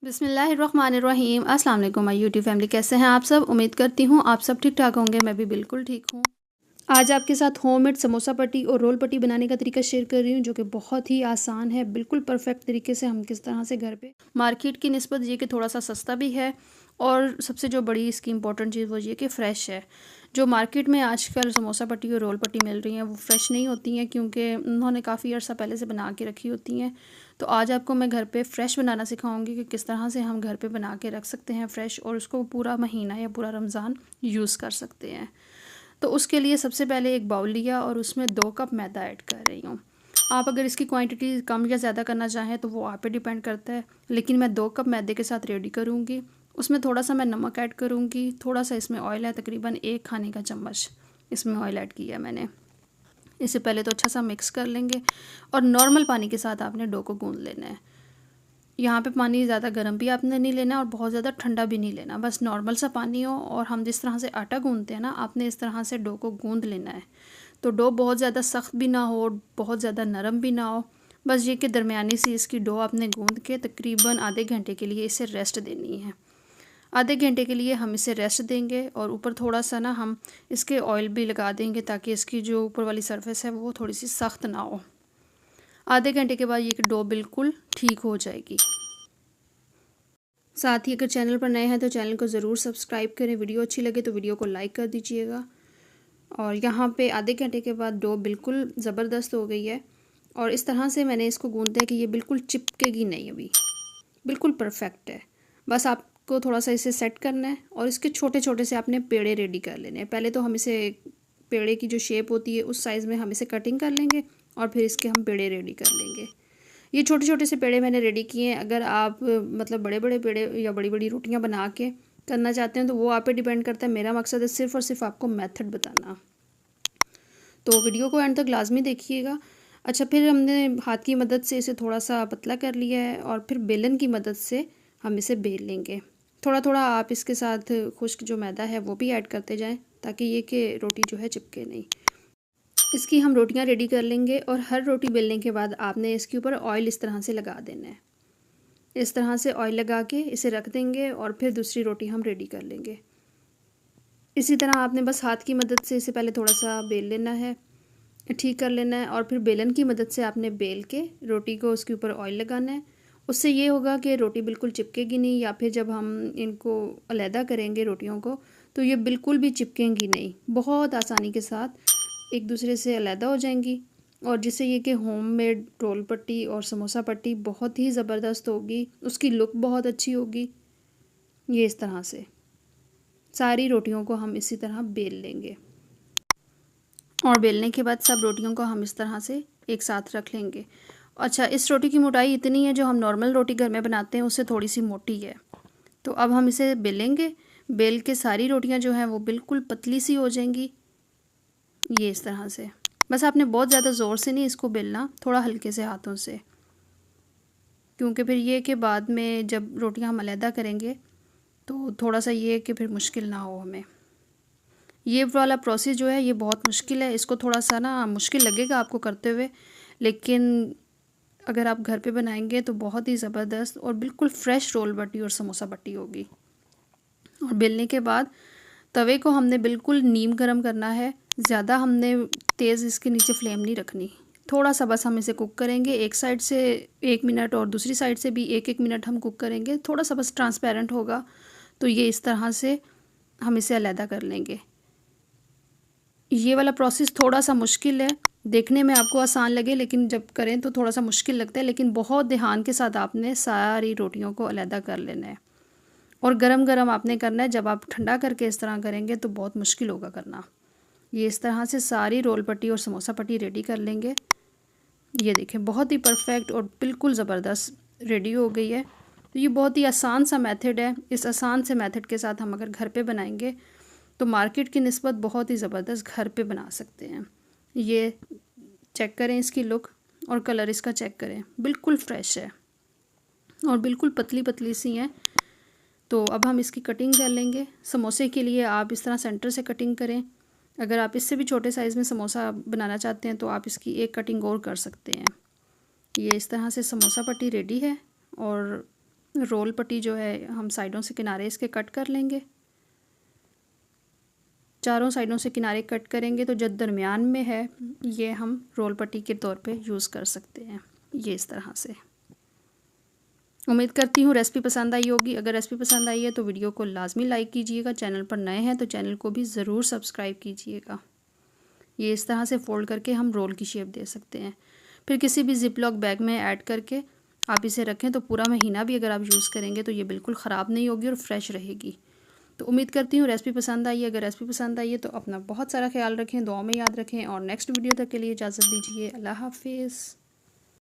बिस्मिल्लाहिर्रहमानिर्रहीम। अस्सलाम वालेकुम माय यूट्यूब फैमिली, कैसे हैं आप सब। उम्मीद करती हूँ आप सब ठीक ठाक होंगे। मैं भी बिल्कुल ठीक हूँ। आज आपके साथ होममेड समोसा पट्टी और रोल पट्टी बनाने का तरीका शेयर कर रही हूँ, जो कि बहुत ही आसान है। बिल्कुल परफेक्ट तरीके से हम किस तरह से घर पे मार्केट की निस्बत ये कि थोड़ा सा सस्ता भी है, और सबसे जो बड़ी इसकी इंपॉर्टेंट चीज़ वो ये कि फ़्रेश है। जो मार्केट में आजकल समोसा पट्टी और रोल पट्टी मिल रही हैं वो फ़्रेश नहीं होती हैं, क्योंकि उन्होंने काफ़ी अर्सा पहले से बना के रखी होती हैं। तो आज आपको मैं घर पे फ़्रेश बनाना सिखाऊंगी कि किस तरह से हम घर पे बना के रख सकते हैं फ़्रेश, और उसको पूरा महीना या पूरा रमज़ान यूज़ कर सकते हैं। तो उसके लिए सबसे पहले एक बाउल लिया और उसमें 2 कप मैदा ऐड कर रही हूँ। आप अगर इसकी क्वांटिटी कम या ज़्यादा करना चाहें तो वो आप पे डिपेंड करता है, लेकिन मैं 2 कप मैदे के साथ रेडी करूँगी। उसमें थोड़ा सा मैं नमक ऐड करूँगी, थोड़ा सा इसमें ऑयल है, तकरीबन 1 खाने का चम्मच इसमें ऑयल ऐड किया मैंने। इसे पहले तो अच्छा सा मिक्स कर लेंगे, और नॉर्मल पानी के साथ आपने डो को गूँध लेना है। यहाँ पे पानी ज़्यादा गर्म भी आपने नहीं लेना और बहुत ज़्यादा ठंडा भी नहीं लेना, बस नॉर्मल सा पानी हो। और हम जिस तरह से आटा गूँधते हैं ना, आपने इस तरह से डो को गूँध लेना है। तो डो बहुत ज़्यादा सख्त भी ना हो, बहुत ज़्यादा नरम भी ना हो, बस ये कि दरमियानी सी इसकी डो आपने गूँध के तकरीबन आधे घंटे के लिए इसे रेस्ट देनी है। आधे घंटे के लिए हम इसे रेस्ट देंगे, और ऊपर थोड़ा सा ना हम इसके ऑयल भी लगा देंगे, ताकि इसकी जो ऊपर वाली सरफेस है वो थोड़ी सी सख्त ना हो। आधे घंटे के बाद ये डो बिल्कुल ठीक हो जाएगी। साथ ही अगर चैनल पर नए हैं तो चैनल को ज़रूर सब्सक्राइब करें। वीडियो अच्छी लगे तो वीडियो को लाइक कर दीजिएगा। और यहाँ पे आधे घंटे के बाद डो बिल्कुल ज़बरदस्त हो गई है, और इस तरह से मैंने इसको गूँधा है कि ये बिल्कुल चिपकेगी नहीं, अभी बिल्कुल परफेक्ट है। बस आपको थोड़ा सा इसे सेट करना है, और इसके छोटे छोटे से आपने पेड़े रेडी कर लेने हैं। पहले तो हम इसे पेड़े की जो शेप होती है उस साइज़ में हम इसे कटिंग कर लेंगे, और फिर इसके हम पेड़े रेडी कर लेंगे। ये छोटे छोटे से पेड़े मैंने रेडी किए हैं। अगर आप मतलब बड़े बड़े पेड़े या बड़ी बड़ी रोटियां बना के करना चाहते हैं तो वो आप पे डिपेंड करता है। मेरा मकसद है सिर्फ़ और सिर्फ आपको मेथड बताना, तो वीडियो को एंड तक लाजमी देखिएगा। अच्छा, फिर हमने हाथ की मदद से इसे थोड़ा सा पतला कर लिया है, और फिर बेलन की मदद से हम इसे बेल लेंगे। थोड़ा थोड़ा आप इसके साथ खुश्क जो मैदा है वो भी ऐड करते जाएं, ताकि ये कि रोटी जो है चिपके नहीं। इसकी हम रोटियां रेडी कर लेंगे, और हर रोटी बेलने के बाद आपने इसके ऊपर ऑयल इस तरह से लगा देना है। इस तरह से ऑयल लगा के इसे रख देंगे, और फिर दूसरी रोटी हम रेडी कर लेंगे। इसी तरह आपने बस हाथ की मदद से इसे पहले थोड़ा सा बेल लेना है, ठीक कर लेना है, और फिर बेलन की मदद से आपने बेल के रोटी को उसके ऊपर ऑयल लगाना है। उससे ये होगा कि रोटी बिल्कुल चिपकेगी नहीं, या फिर जब हम इनको अलहदा करेंगे रोटियों को तो ये बिल्कुल भी चिपकेंगी नहीं, बहुत आसानी के साथ एक दूसरे से अलहदा हो जाएंगी। और जिससे ये कि होममेड रोल पट्टी और समोसा पट्टी बहुत ही ज़बरदस्त होगी, उसकी लुक बहुत अच्छी होगी। ये इस तरह से सारी रोटियों को हम इसी तरह बेल लेंगे, और बेलने के बाद सब रोटियों को हम इस तरह से एक साथ रख लेंगे। अच्छा, इस रोटी की मोटाई इतनी है, जो हम नॉर्मल रोटी घर में बनाते हैं उससे थोड़ी सी मोटी है। तो अब हम इसे बेलेंगे। बेल के सारी रोटियां जो हैं वो बिल्कुल पतली सी हो जाएंगी, ये इस तरह से। बस आपने बहुत ज़्यादा ज़ोर से नहीं इसको बेलना, थोड़ा हल्के से हाथों से, क्योंकि फिर ये कि बाद में जब रोटियां हम अलहदा करेंगे तो थोड़ा सा ये कि फिर मुश्किल ना हो हमें। ये वाला प्रोसेस जो है ये बहुत मुश्किल है, इसको थोड़ा सा ना मुश्किल लगेगा आपको करते हुए, लेकिन अगर आप घर पे बनाएंगे तो बहुत ही ज़बरदस्त और बिल्कुल फ़्रेश रोल पट्टी और समोसा पट्टी होगी। और बेलने के बाद तवे को हमने बिल्कुल नीम गर्म करना है, ज़्यादा हमने तेज़ इसके नीचे फ्लेम नहीं रखनी। थोड़ा सा बस हम इसे कुक करेंगे, एक साइड से 1 मिनट और दूसरी साइड से भी 1-1 मिनट हम कुक करेंगे। थोड़ा सा बस ट्रांसपेरेंट होगा तो ये इस तरह से हम इसे अलहदा कर लेंगे। ये वाला प्रोसेस थोड़ा सा मुश्किल है, देखने में आपको आसान लगे लेकिन जब करें तो थोड़ा सा मुश्किल लगता है, लेकिन बहुत ध्यान के साथ आपने सारी रोटियों को अलहदा कर लेना है, और गरम गरम आपने करना है। जब आप ठंडा करके इस तरह करेंगे तो बहुत मुश्किल होगा करना। ये इस तरह से सारी रोल पट्टी और समोसा पट्टी रेडी कर लेंगे। ये देखें, बहुत ही परफेक्ट और बिल्कुल ज़बरदस्त रेडी हो गई है। तो ये बहुत ही आसान सा मेथड है। इस आसान से मेथड के साथ हम अगर घर पे बनाएंगे तो मार्केट की निस्बत बहुत ही ज़बरदस्त घर पे बना सकते हैं। ये चेक करें इसकी लुक, और कलर इसका चेक करें, बिल्कुल फ़्रेश है और बिल्कुल पतली पतली सी हैं। तो अब हम इसकी कटिंग कर लेंगे। समोसे के लिए आप इस तरह सेंटर से कटिंग करें। अगर आप इससे भी छोटे साइज़ में समोसा बनाना चाहते हैं तो आप इसकी एक कटिंग और कर सकते हैं। ये इस तरह से समोसा पट्टी रेडी है, और रोल पट्टी जो है हम साइडों से किनारे इसके कट कर लेंगे। चारों साइडों से किनारे कट करेंगे तो जो दरमियान में है ये हम रोल पट्टी के तौर पे यूज़ कर सकते हैं, ये इस तरह से। उम्मीद करती हूँ रेसिपी पसंद आई होगी। अगर रेसिपी पसंद आई है तो वीडियो को लाजमी लाइक कीजिएगा। चैनल पर नए हैं तो चैनल को भी ज़रूर सब्सक्राइब कीजिएगा। ये इस तरह से फ़ोल्ड करके हम रोल की शेप दे सकते हैं। फिर किसी भी ज़िप लॉक बैग में ऐड करके आप इसे रखें तो पूरा महीना भी अगर आप यूज़ करेंगे तो ये बिल्कुल ख़राब नहीं होगी और फ्रेश रहेगी। तो उम्मीद करती हूँ रेसिपी पसंद आई है। अगर रेसिपी पसंद आई है तो अपना बहुत सारा ख्याल रखें, दुआ में याद रखें और नेक्स्ट वीडियो तक के लिए इजाज़त दीजिए। अल्लाह हाफिज़।